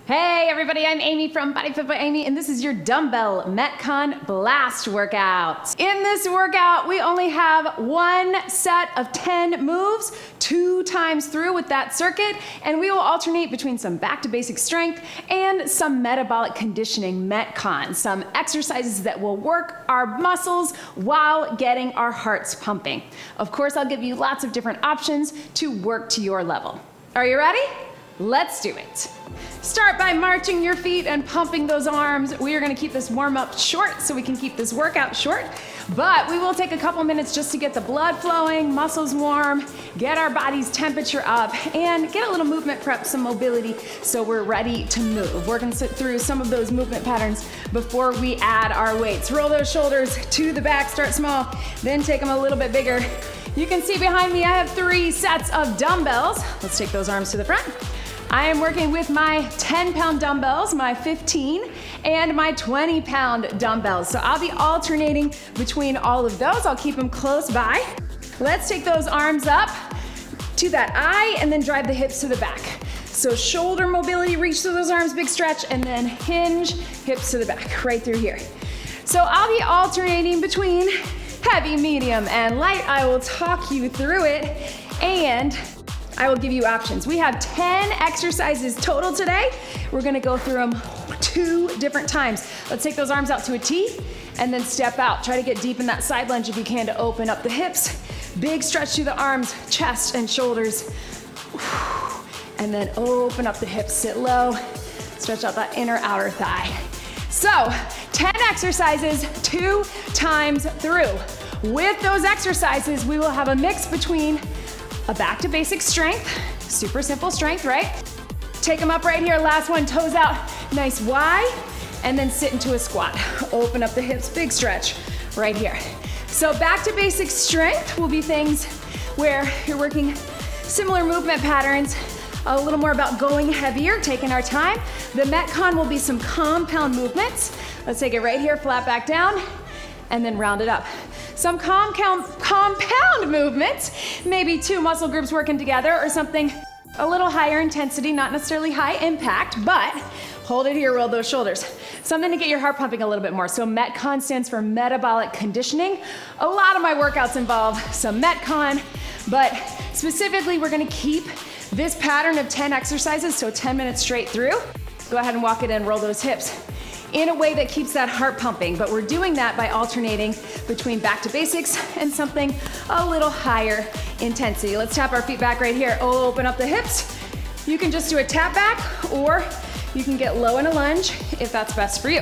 Hey everybody, I'm Amy from BodyFit by Amy, and this is your Dumbbell METCON Blast workout. In this workout, we only have one set of 10 moves, 2 times through with that circuit, and we will alternate between some back to basic strength and some metabolic conditioning METCON, some exercises that will work our muscles while getting our hearts pumping. Of course, I'll give you lots of different options to work to your level. Are you ready? Let's do it. Start by marching your feet and pumping those arms. We are gonna keep this warm up short so we can keep this workout short, but we will take a couple minutes just to get the blood flowing, muscles warm, get our body's temperature up, and get a little movement prep, some mobility, so we're ready to move. We're gonna sit through some of those movement patterns before we add our weights. Roll those shoulders to the back, start small, then take them a little bit bigger. You can see behind me, I have 3 sets of dumbbells. Let's take those arms to the front. I am working with my 10-pound dumbbells, my 15, and my 20-pound dumbbells. So I'll be alternating between all of those. I'll keep them close by. Let's take those arms up to that eye and then drive the hips to the back. So shoulder mobility, reach through those arms, big stretch, and then hinge, hips to the back, right through here. So I'll be alternating between heavy, medium, and light. I will talk you through it, and I will give you options. We have 10 exercises total today. We're gonna go through them 2 different times. Let's take those arms out to a T and then step out. Try to get deep in that side lunge if you can to open up the hips. Big stretch through the arms, chest and shoulders. And then open up the hips, sit low, stretch out that inner outer thigh. So 10 exercises, 2 times through. With those exercises, we will have a mix between a back to basic strength, super simple strength, right? Take them up right here, last one, toes out, nice Y, and then sit into a squat. Open up the hips, big stretch, right here. So back to basic strength will be things where you're working similar movement patterns, a little more about going heavier, taking our time. The METCON will be some compound movements. Let's take it right here, flat back down, and then round it up. Some compound movements, maybe 2 muscle groups working together or something a little higher intensity, not necessarily high impact, but hold it here, roll those shoulders. Something to get your heart pumping a little bit more. So METCON stands for metabolic conditioning. A lot of my workouts involve some METCON, but specifically we're gonna keep this pattern of 10 exercises, so 10 minutes straight through. Go ahead and walk it in, roll those hips in a way that keeps that heart pumping, but we're doing that by alternating between back to basics and something a little higher intensity. Let's tap our feet back right here. Open up the hips. You can just do a tap back, or you can get low in a lunge if that's best for you.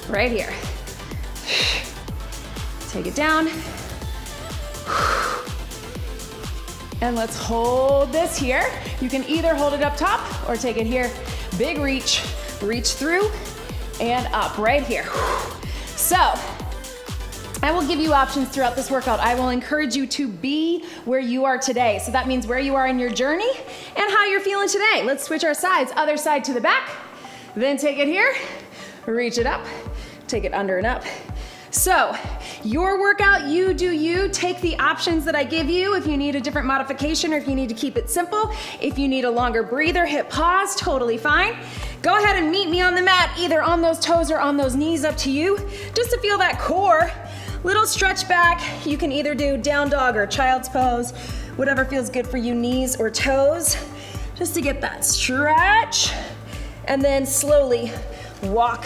Right here. Take it down. And let's hold this here. You can either hold it up top or take it here. Big reach. Reach through and up right here. So I will give you options throughout this workout. I will encourage you to be where you are today. So that means where you are in your journey and how you're feeling today. Let's switch our sides. Other side to the back, then take it here, reach it up, take it under and up. So your workout, you do you. Take the options that I give you. If you need a different modification or if you need to keep it simple, if you need a longer breather, hit pause, totally fine. Go ahead and meet me on the mat, either on those toes or on those knees, up to you. Just to feel that core, little stretch back. You can either do down dog or child's pose, whatever feels good for you, knees or toes, just to get that stretch. And then slowly walk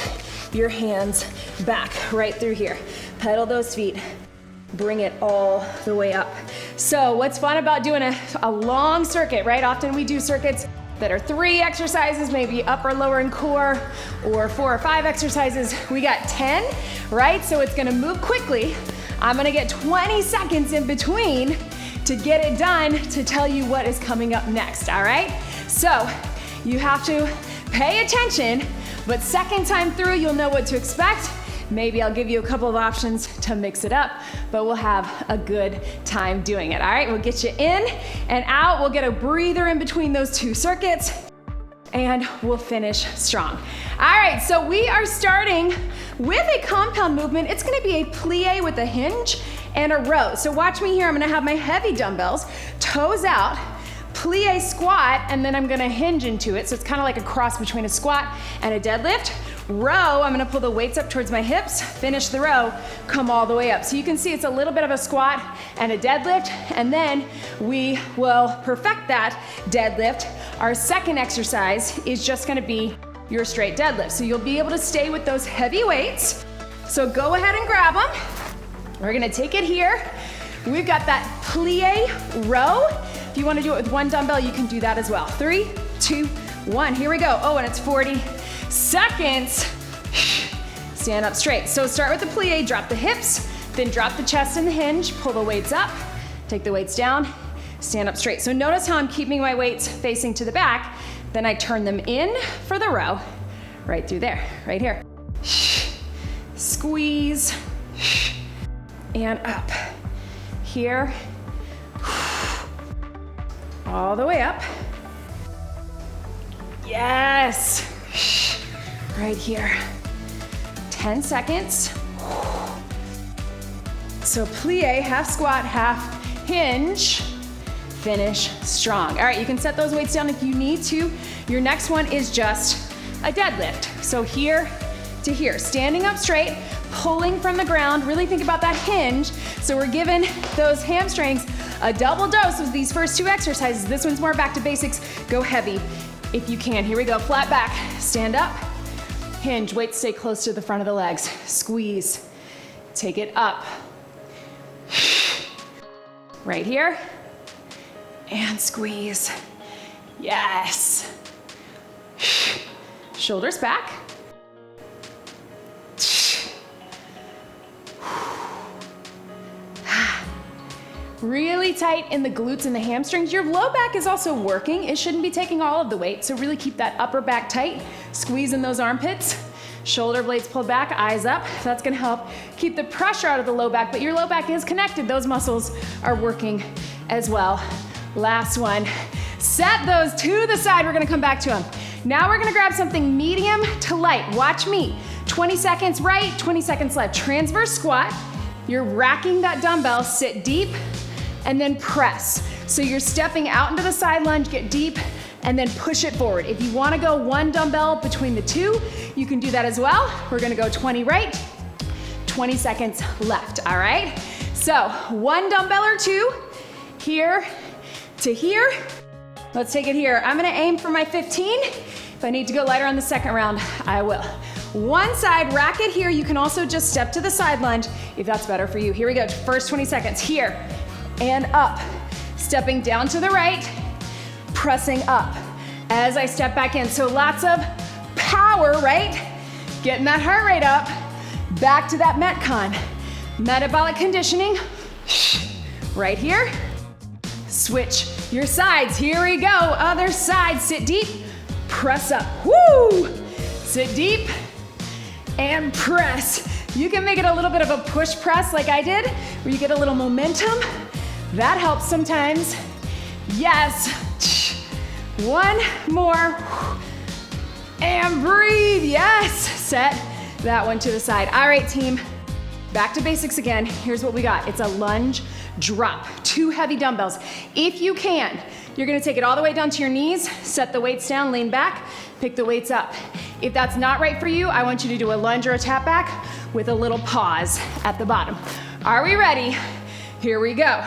your hands back right through here. Pedal those feet, bring it all the way up. So what's fun about doing a long circuit, right? Often we do circuits that are 3 exercises, maybe upper, lower, and core, or 4 or 5 exercises. We got 10, right? So it's gonna move quickly. I'm gonna get 20 seconds in between to get it done to tell you what is coming up next, all right? So you have to pay attention, but second time through, you'll know what to expect. Maybe I'll give you a couple of options to mix it up, but we'll have a good time doing it, all right? We'll get you in and out. We'll get a breather in between those 2 circuits, and we'll finish strong. All right, so we are starting with a compound movement. It's gonna be a plie with a hinge and a row. So watch me here. I'm gonna have my heavy dumbbells, toes out, plie squat, and then I'm gonna hinge into it. So it's kind of like a cross between a squat and a deadlift. Row, I'm gonna pull the weights up towards my hips, finish the row, come all the way up. So you can see it's a little bit of a squat and a deadlift, and then we will perfect that deadlift. Our second exercise is just gonna be your straight deadlift. So you'll be able to stay with those heavy weights. So go ahead and grab them. We're gonna take it here. We've got that plie row. If you wanna do it with one dumbbell, you can do that as well. 3, 2, 1, here we go. Oh, and it's 40 seconds. Stand up straight. So start with the plie, drop the hips, then drop the chest and the hinge, pull the weights up, take the weights down, stand up straight. So notice how I'm keeping my weights facing to the back, then I turn them in for the row, right through there, right here. Squeeze, and up. Here, all the way up. Yes, right here. 10 seconds. So plie, half squat, half hinge. Finish strong. All right, you can set those weights down if you need to. Your next one is just a deadlift. So here to here, standing up straight, pulling from the ground. Really think about that hinge. So we're giving those hamstrings a double dose of these first two exercises. This one's more back to basics. Go heavy if you can. Here we go, flat back, stand up, hinge, weights stay close to the front of the legs. Squeeze, take it up. Right here, and squeeze. Yes. Shoulders back. Really tight in the glutes and the hamstrings. Your low back is also working. It shouldn't be taking all of the weight, so really keep that upper back tight. Squeeze in those armpits. Shoulder blades pulled back, eyes up. That's gonna help keep the pressure out of the low back, but your low back is connected. Those muscles are working as well. Last one. Set those to the side. We're gonna come back to them. Now we're gonna grab something medium to light. Watch me. 20 seconds right, 20 seconds left. Transverse squat. You're racking that dumbbell, sit deep, and then press. So you're stepping out into the side lunge, get deep, and then push it forward. If you wanna go one dumbbell between the two, you can do that as well. We're gonna go 20 right, 20 seconds left, all right? So one dumbbell or two, here to here. Let's take it here. I'm gonna aim for my 15. If I need to go lighter on the second round, I will. One side, rack it here. You can also just step to the side lunge if that's better for you. Here we go, first 20 seconds. Here and up. Stepping down to the right, pressing up as I step back in. So lots of power, right? Getting that heart rate up. Back to that Metcon. Metabolic conditioning. Right here. Switch your sides. Here we go. Other side. Sit deep. Press up. Woo! Sit deep and press. You can make it a little bit of a push press like I did, where you get a little momentum. That helps sometimes. Yes. One more. And breathe. Yes. Set that one to the side. All right, team. Back to basics again. Here's what we got. It's a lunge drop. 2 heavy dumbbells. If you can, you're gonna take it all the way down to your knees, set the weights down, lean back, pick the weights up. If that's not right for you, I want you to do a lunge or a tap back with a little pause at the bottom. Are we ready? Here we go.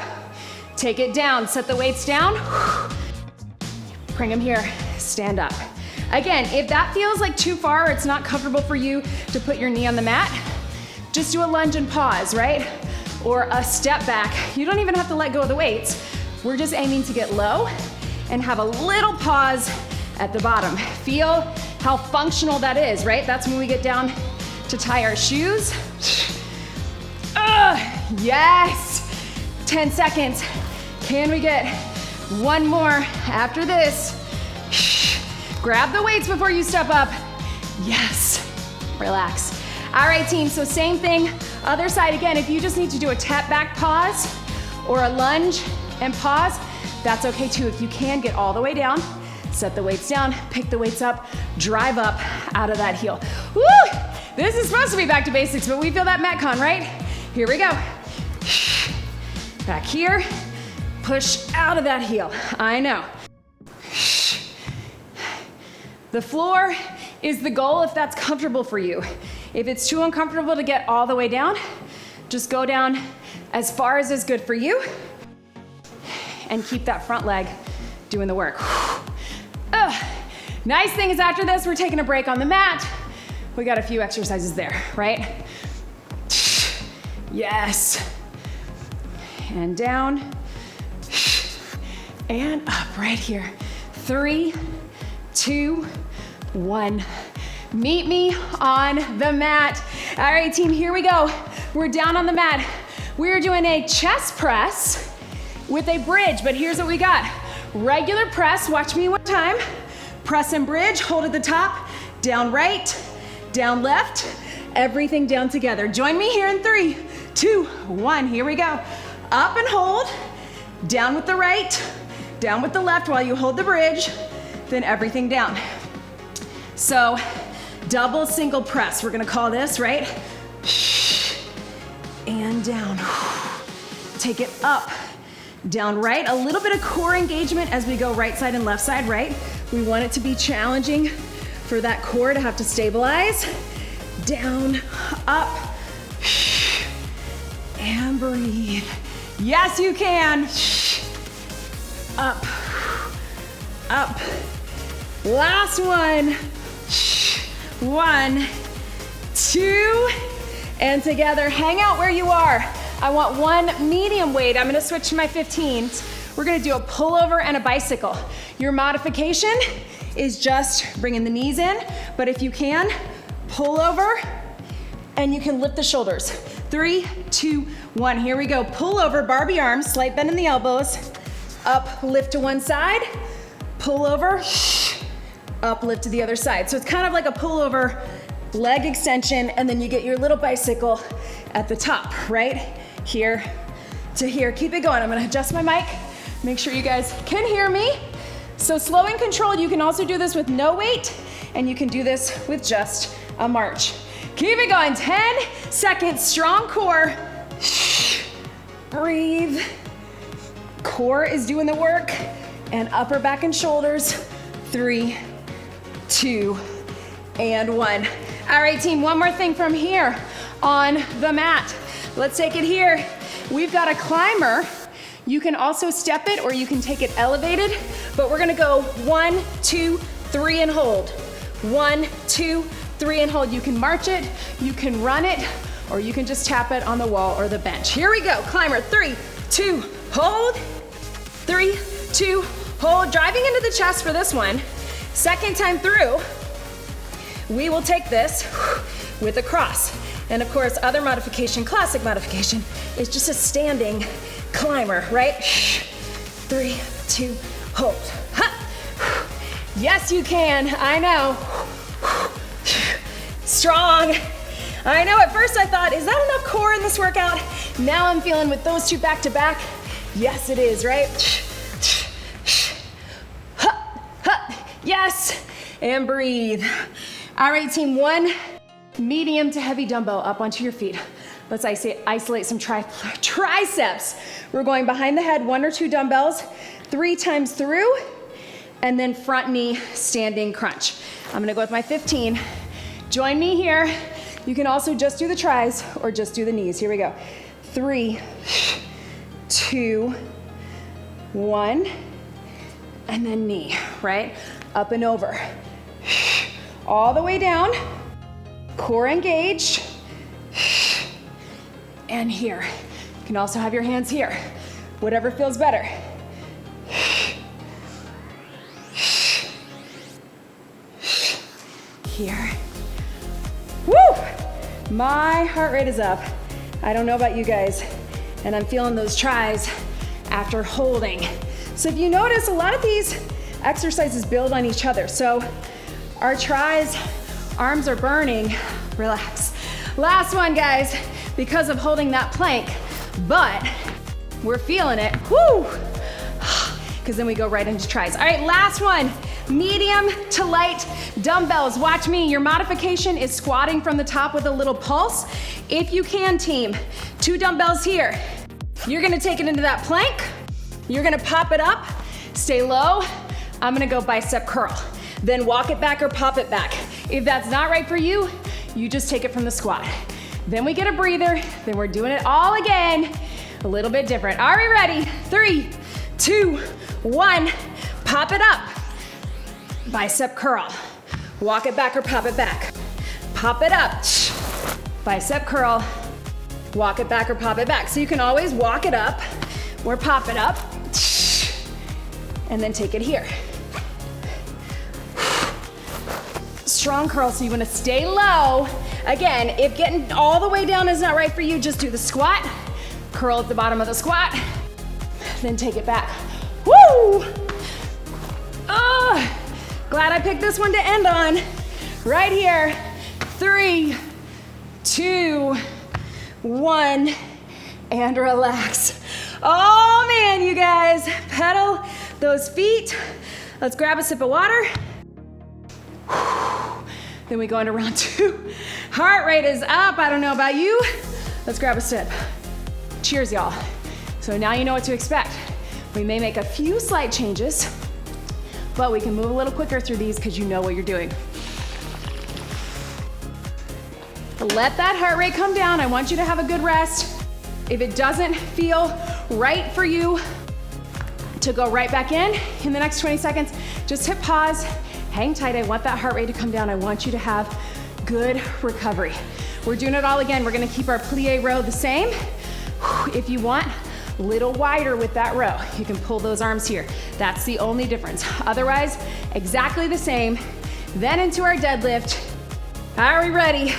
Take it down, set the weights down. Bring them here, stand up. Again, if that feels like too far or it's not comfortable for you to put your knee on the mat, just do a lunge and pause, right? Or a step back. You don't even have to let go of the weights. We're just aiming to get low and have a little pause at the bottom. Feel how functional that is, right? That's when we get down to tie our shoes. Yes! 10 seconds. Can we get one more after this? Grab the weights before you step up. Yes. Relax. All right, team, so same thing. Other side again, if you just need to do a tap back pause or a lunge and pause, that's okay too. If you can, get all the way down, set the weights down, pick the weights up, drive up out of that heel. Woo! This is supposed to be back to basics, but we feel that Metcon, right? Here we go. Back here, push out of that heel. I know. The floor is the goal if that's comfortable for you. If it's too uncomfortable to get all the way down, just go down as far as is good for you and keep that front leg doing the work. Nice thing is after this, we're taking a break on the mat. We got a few exercises there, right? Yes. And down and up right here. 3, 2, 1. Meet me on the mat. All right, team, here we go. We're down on the mat. We're doing a chest press with a bridge, but here's what we got. Regular press, watch me one time. Press and bridge, hold at the top, down right, down left, everything down together. Join me here in 3, 2, 1, here we go. Up and hold, down with the right, down with the left while you hold the bridge, then everything down. So, double single press, we're gonna call this, right? And down. Take it up, down right. A little bit of core engagement as we go right side and left side, right? We want it to be challenging for that core to have to stabilize. Down, up, and breathe. Yes, you can. Up, up. Last one. 1, 2, and together. Hang out where you are. I want one medium weight. I'm gonna switch to my 15s. We're gonna do a pullover and a bicycle. Your modification is just bringing the knees in, but if you can, pull over and you can lift the shoulders. 3, 2, 1, here we go. Pull over, Barbie arms, slight bend in the elbows. Up, lift to one side, pull over, up, lift to the other side. So it's kind of like a pullover, leg extension, and then you get your little bicycle at the top, right? Here to here. Keep it going. I'm gonna adjust my mic, make sure you guys can hear me. So slow and controlled, you can also do this with no weight, and you can do this with just a march. Keep it going, 10 seconds, strong core. Breathe. Core is doing the work, and upper back and shoulders. 3, 2, and 1. All right, team, one more thing from here on the mat. Let's take it here. We've got a climber. You can also step it or you can take it elevated, but we're gonna go 1, 2, 3 and hold. 1, 2, 3 and hold. You can march it, you can run it, or you can just tap it on the wall or the bench. Here we go, climber, 3, 2, hold. 3, 2, hold. Driving into the chest for this one. Second time through, we will take this with a cross. And of course, other modification, classic modification, is just a standing climber, right? 3, 2, hold. Ha. Yes, you can, I know. Strong. I know, at first I thought, is that enough core in this workout? Now I'm feeling with those two back to back, yes it is, right? Yes, and breathe. All right, team, one medium to heavy dumbbell up onto your feet. Let's isolate some triceps. We're going behind the head, 1 or 2 dumbbells, 3 times through, and then front knee standing crunch. I'm gonna go with my 15. Join me here. You can also just do the tris or just do the knees. Here we go. 3, 2, 1, and then knee, right? Up and over. All the way down, core engaged, and here. You can also have your hands here, whatever feels better. Here. Woo! My heart rate is up. I don't know about you guys, and I'm feeling those tris after holding. So if you notice, a lot of these exercises build on each other. So our tris, arms are burning, relax. Last one, guys, because of holding that plank, but we're feeling it, whoo! Because then we go right into tris. All right, last one, medium to light dumbbells. Watch me, your modification is squatting from the top with a little pulse. If you can, team, 2 dumbbells here. You're gonna take it into that plank, you're gonna pop it up, stay low. I'm gonna go bicep curl. then walk it back or pop it back. If that's not right for you, you just take it from the squat. Then we get a breather, then we're doing it all again, a little bit different. Are we ready? 3, 2, 1, pop it up. Bicep curl. Walk it back or pop it back. Pop it up. Bicep curl. Walk it back or pop it back. So you can always walk it up or pop it up, and then take it here. Strong curl, so you wanna stay low. Again, if getting all the way down is not right for you, just do the squat, curl at the bottom of the squat, then take it back. Woo! Glad I picked this one to end on. Right here. 3, 2, 1, and relax. Oh man, you guys, pedal those feet. Let's grab a sip of water. Then we go into round 2. Heart rate is up, I don't know about you. Let's grab a sip. Cheers, y'all. So now you know what to expect. We may make a few slight changes, but we can move a little quicker through these because you know what you're doing. Let that heart rate come down. I want you to have a good rest. If it doesn't feel right for you to go right back in the next 20 seconds, just hit pause, hang tight. I want that heart rate to come down. I want you to have good recovery. We're doing it all again. We're gonna keep our plie row the same. If you want, a little wider with that row. You can pull those arms here. That's the only difference. Otherwise, exactly the same. Then into our deadlift. Are we ready?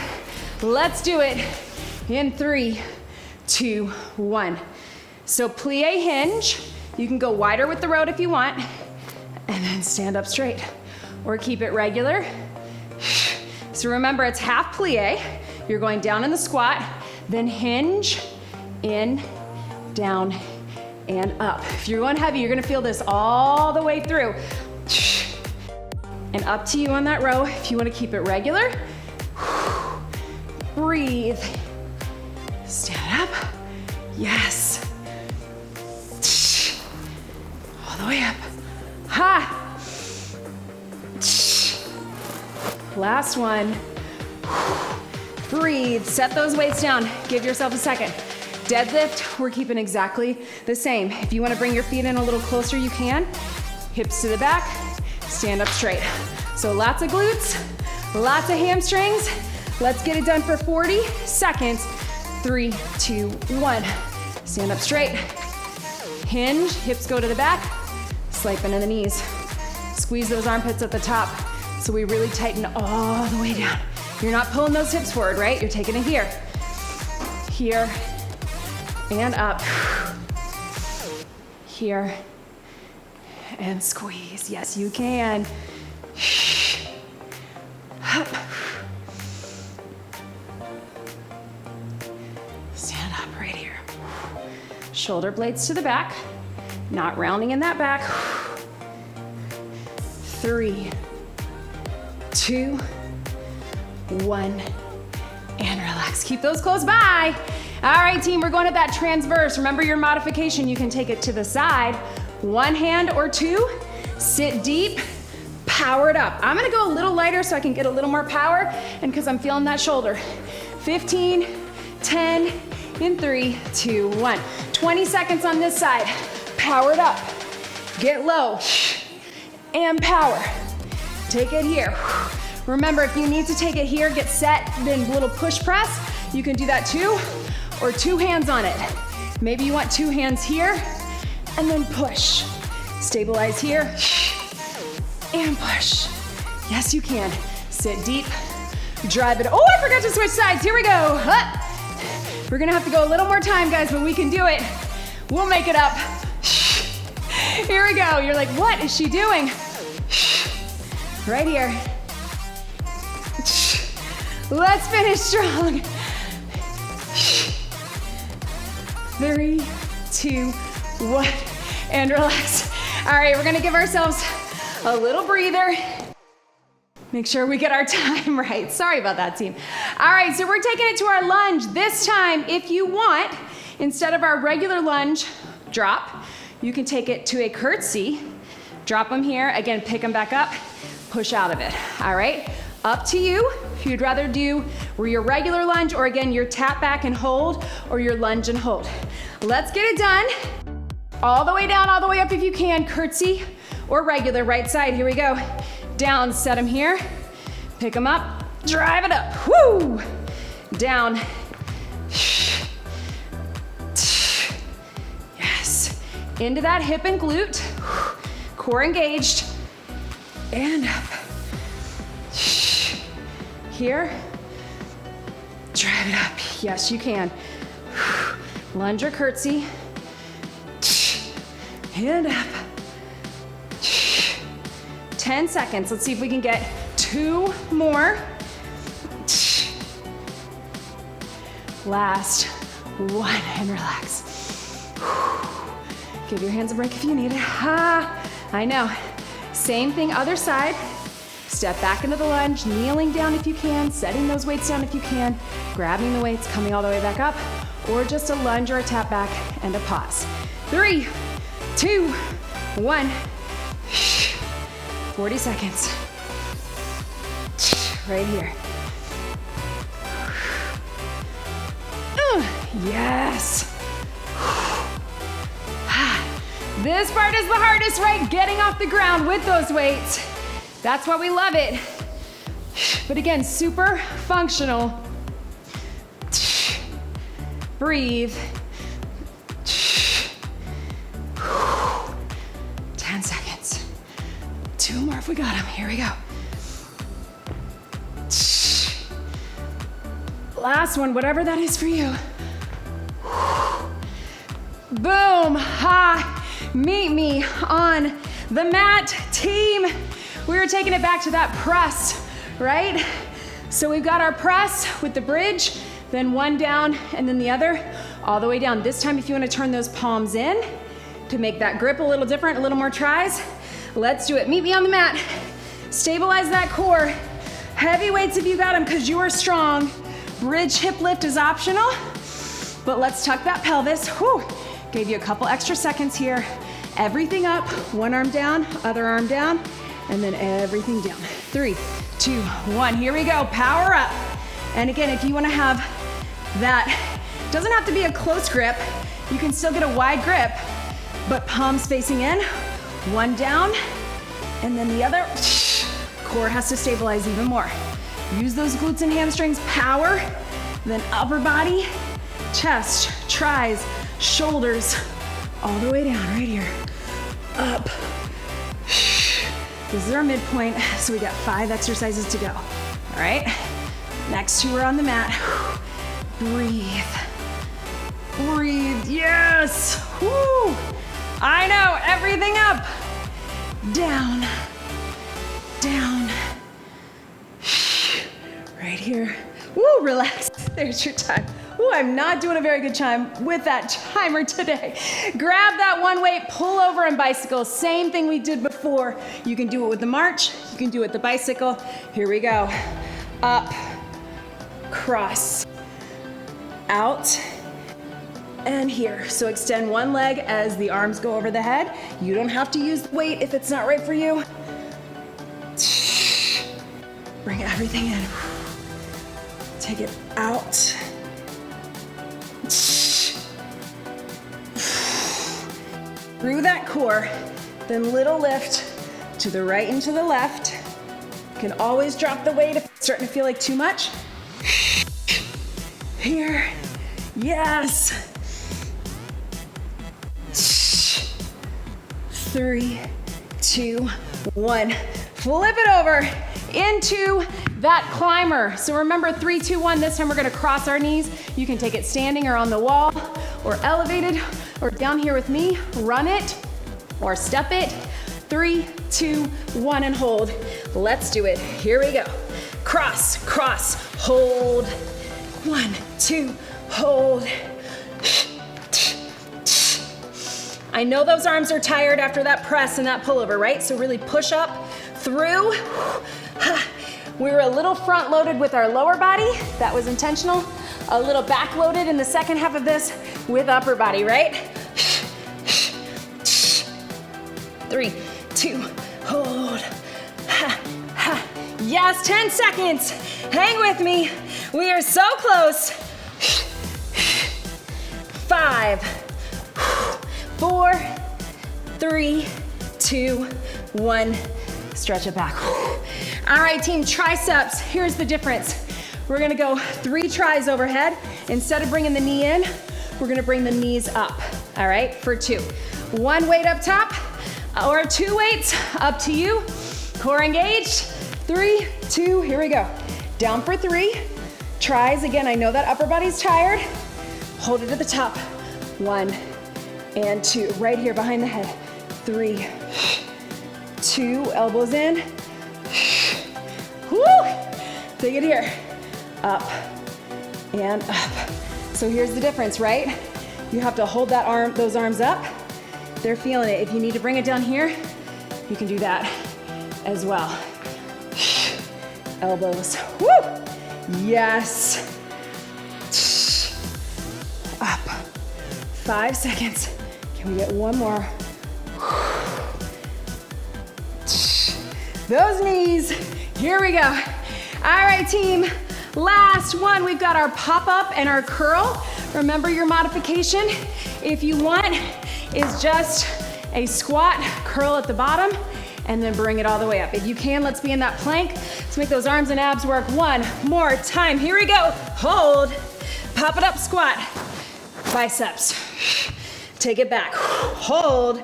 Let's do it in 3, 2, 1. So plie hinge. You can go wider with the row if you want, and then stand up straight. Or keep it regular. So remember, it's half plie. You're going down in the squat, then hinge, in, down, and up. If you're going heavy, you're gonna feel this all the way through. And up to you on that row. If you wanna keep it regular, breathe. Stand up. Yes. All the way up. Ha! Last one. Breathe, set those weights down. Give yourself a second. Deadlift, we're keeping exactly the same. If you wanna bring your feet in a little closer, you can. Hips to the back, stand up straight. So lots of glutes, lots of hamstrings. Let's get it done for 40 seconds. 3, 2, 1. Stand up straight. Hinge, hips go to the back, swipe into the knees. Squeeze those armpits at the top so we really tighten all the way down. You're not pulling those hips forward, right? You're taking it here. Here, and up. Here, and squeeze. Yes, you can. Up. Stand up right here. Shoulder blades to the back, not rounding in that back. 3, 2, 1, and relax. Keep those close by. All right, team, we're going at that transverse. Remember your modification, you can take it to the side, one hand or two, sit deep, power it up. I'm gonna go a little lighter so I can get a little more power, and because I'm feeling that shoulder. 15, 10, in 3, 2, 1. 20 seconds on this side. Power it up. Get low, and power. Take it here. Remember, if you need to take it here, get set, then a little push press, you can do that too, or 2 hands on it. Maybe you want 2 hands here, and then push. Stabilize here, and push. Yes, you can. Sit deep, drive it. Oh, I forgot to switch sides. Here we go. Up. We're gonna have to go a little more time, guys, but we can do it. We'll make it up. Here we go. You're like, what is she doing? Right here. Let's finish strong. 3, 2, 1, and relax. All right, we're gonna give ourselves a little breather. Make sure we get our time right. Sorry about that, team. All right, so we're taking it to our lunge. This time, if you want, instead of our regular lunge drop, you can take it to a curtsy. Drop them here. Again, pick them back up. push out of it, all right? Up to you, if you'd rather do your regular lunge, or again, your tap back and hold, or your lunge and hold. Let's get it done. All the way down, all the way up if you can, curtsy or regular, right side, here we go. Down, set them here, pick them up, drive it up, woo! Down. Yes, into that hip and glute, core engaged, and up. Here, drive it up. Yes, you can. Lunge or curtsy, and up. 10 seconds. Let's see if we can get 2 more. Last 1, and relax. Give your hands a break if you need it. I know. Same thing, other side. Step back into the lunge, kneeling down if you can, setting those weights down if you can, grabbing the weights, coming all the way back up, or just a lunge or a tap back and a pause. 3, 2, 1. 40 seconds. Right here. Yes. This part is the hardest, right? Getting off the ground with those weights. That's why we love it. But again, super functional. Breathe. 10 seconds. 2 more if we got them. Here we go. Last one, whatever that is for you. Boom. Meet me on the mat, team. We were taking it back to that press, right? So we've got our press with the bridge, then one down and then the other, all the way down. This time, if you want to turn those palms in to make that grip a little different, a little more tries, let's do it. Meet me on the mat. Stabilize that core. Heavy weights if you got them because you are strong. Bridge hip lift is optional, but let's tuck that pelvis. Whew. Gave you a couple extra seconds here. Everything up, one arm down, other arm down, and then everything down. 3, 2, 1, here we go, power up. And again, if you wanna have that, doesn't have to be a close grip, you can still get a wide grip, but palms facing in, one down, and then the other. Core has to stabilize even more. Use those glutes and hamstrings, power, then upper body, chest, tries, shoulders, all the way down, right here, up. This is our midpoint, so we got 5 exercises to go. All right, next 2 are on the mat. Breathe, breathe, yes. Woo. I know, everything up, down, down, right here. Woo, relax, there's your time. Ooh, I'm not doing a very good time with that timer today. Grab that one weight, pull over and bicycle. Same thing we did before. You can do it with the march, you can do it with the bicycle. Here we go. Up, cross, out, and here. So extend one leg as the arms go over the head. You don't have to use the weight if it's not right for you. Bring everything in. Take it out. Through that core, then little lift to the right and to the left. You can always drop the weight if it's starting to feel like too much. Here, yes. 3, 2, 1. Flip it over into that climber. So remember 3, 2, 1. This time we're gonna cross our knees. You can take it standing or on the wall or elevated or down here with me. Run it or step it. 3, 2, 1 and hold. Let's do it. Here we go. Cross, cross, hold. 1, 2, hold. I know those arms are tired after that press and that pullover, right? So really push up through. We were a little front loaded with our lower body. That was intentional. A little back loaded in the second half of this with upper body, right? 3, 2, hold. Yes, 10 seconds. Hang with me. We are so close. 5, 4, 3, 2, 1. Stretch it back. All right, team, triceps. Here's the difference. We're gonna go 3 tries overhead. Instead of bringing the knee in, we're gonna bring the knees up, all right, for 2. 1 weight up top, or 2 weights, up to you. Core engaged. 3, 2, here we go. Down for 3. Tries, again, I know that upper body's tired. Hold it at the top. 1 and 2, right here behind the head. 3, 2, elbows in. Woo! Take it here. Up and up. So here's the difference, right? You have to hold that arm, those arms up. They're feeling it. If you need to bring it down here, you can do that as well. Elbows. Woo! Yes. Up. 5 seconds. Can we get one more? Those knees. Here we go. All right, team. Last one. We've got our pop-up and our curl. Remember your modification, if you want, is just a squat, curl at the bottom, and then bring it all the way up. If you can, let's be in that plank. Let's make those arms and abs work one more time. Here we go. Hold. Pop it up, squat. Biceps. Take it back. Hold.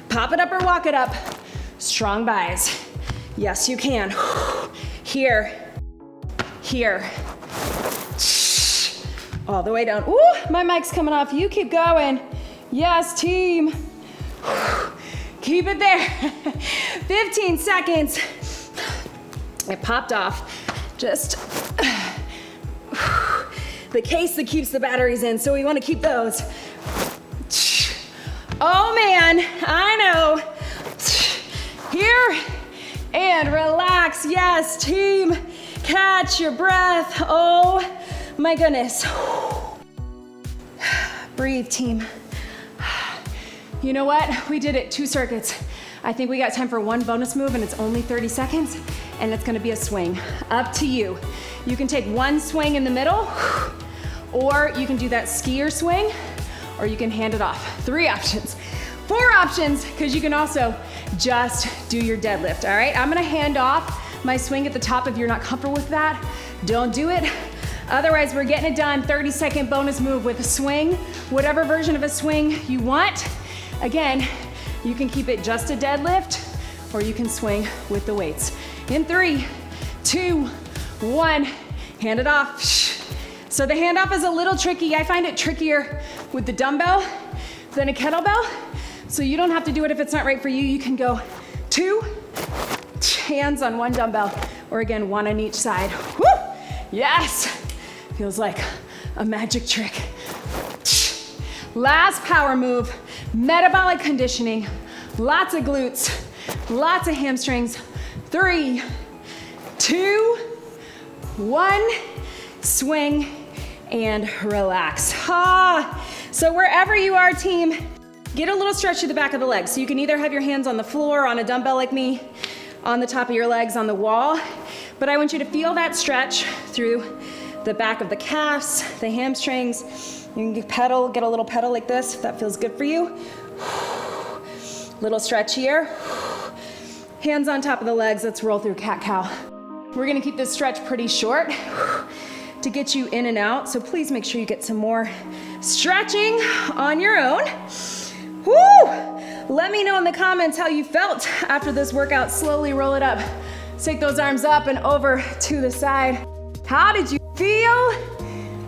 Pop it up or walk it up. Strong bis. Yes, you can. Here. Here. All the way down. Ooh, my mic's coming off. You keep going. Yes, team. Keep it there. 15 seconds. It popped off. Just the case that keeps the batteries in, so we want to keep those. Oh man, I know. Here and relax. Yes, team. Catch your breath. Oh my goodness. Breathe, team. You know what? We did it 2 circuits. I think we got time for 1 bonus move, and it's only 30 seconds, and it's gonna be a swing. Up to you. You can take 1 swing in the middle, or you can do that skier swing, or you can hand it off. 3 options. 4 options, because you can also just do your deadlift, all right? I'm gonna hand off my swing at the top. If you're not comfortable with that, don't do it. Otherwise, we're getting it done. 30-second bonus move with a swing, whatever version of a swing you want. Again, you can keep it just a deadlift, or you can swing with the weights. In 3, 2, 1, hand it off. So the handoff is a little tricky. I find it trickier with the dumbbell than a kettlebell. So you don't have to do it if it's not right for you. You can go 2 hands on 1 dumbbell, or again, 1 on each side. Woo! Yes! Feels like a magic trick. Last power move, metabolic conditioning. Lots of glutes, lots of hamstrings. 3, 2, 1, swing and relax. So wherever you are, team, get a little stretch to the back of the legs. So you can either have your hands on the floor, on a dumbbell like me, on the top of your legs, on the wall. But I want you to feel that stretch through the back of the calves, the hamstrings. You can pedal, get a little pedal like this, if that feels good for you. Little stretch here. Hands on top of the legs, let's roll through cat-cow. We're gonna keep this stretch pretty short to get you in and out, so please make sure you get some more stretching on your own. Woo! Let me know in the comments how you felt after this workout. Slowly roll it up. Take those arms up and over to the side. How did you feel?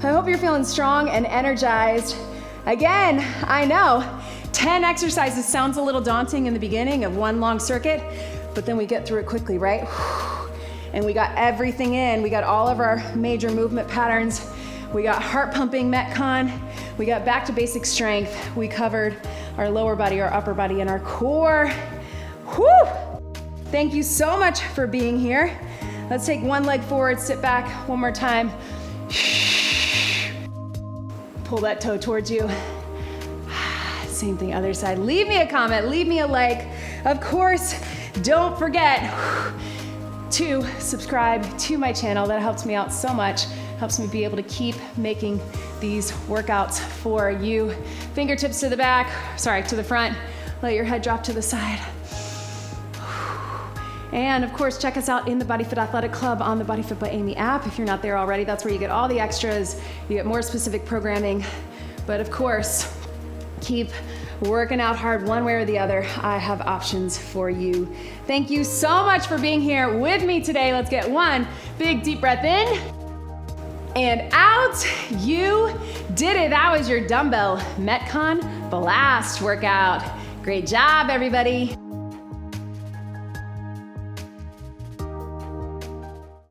I hope you're feeling strong and energized. Again, I know 10 exercises sounds a little daunting in the beginning of 1 long circuit, but then we get through it quickly, right? And we got everything in. We got all of our major movement patterns. We got heart pumping Metcon. We got back to basic strength. We covered our lower body, our upper body, and our core. Whew! Thank you so much for being here. Let's take 1 leg forward, sit back one more time. Pull that toe towards you. Same thing, other side. Leave me a comment, leave me a like. Of course, don't forget to subscribe to my channel. That helps me out so much. Helps me be able to keep making these workouts for you. Fingertips to the back, to the front. Let your head drop to the side. And of course, check us out in the BodyFit Athletic Club on the BodyFit by Amy app. If you're not there already, that's where you get all the extras. You get more specific programming. But of course, keep working out hard one way or the other. I have options for you. Thank you so much for being here with me today. Let's get one big deep breath in and out. You did it. That was your dumbbell Metcon blast workout. Great job, everybody.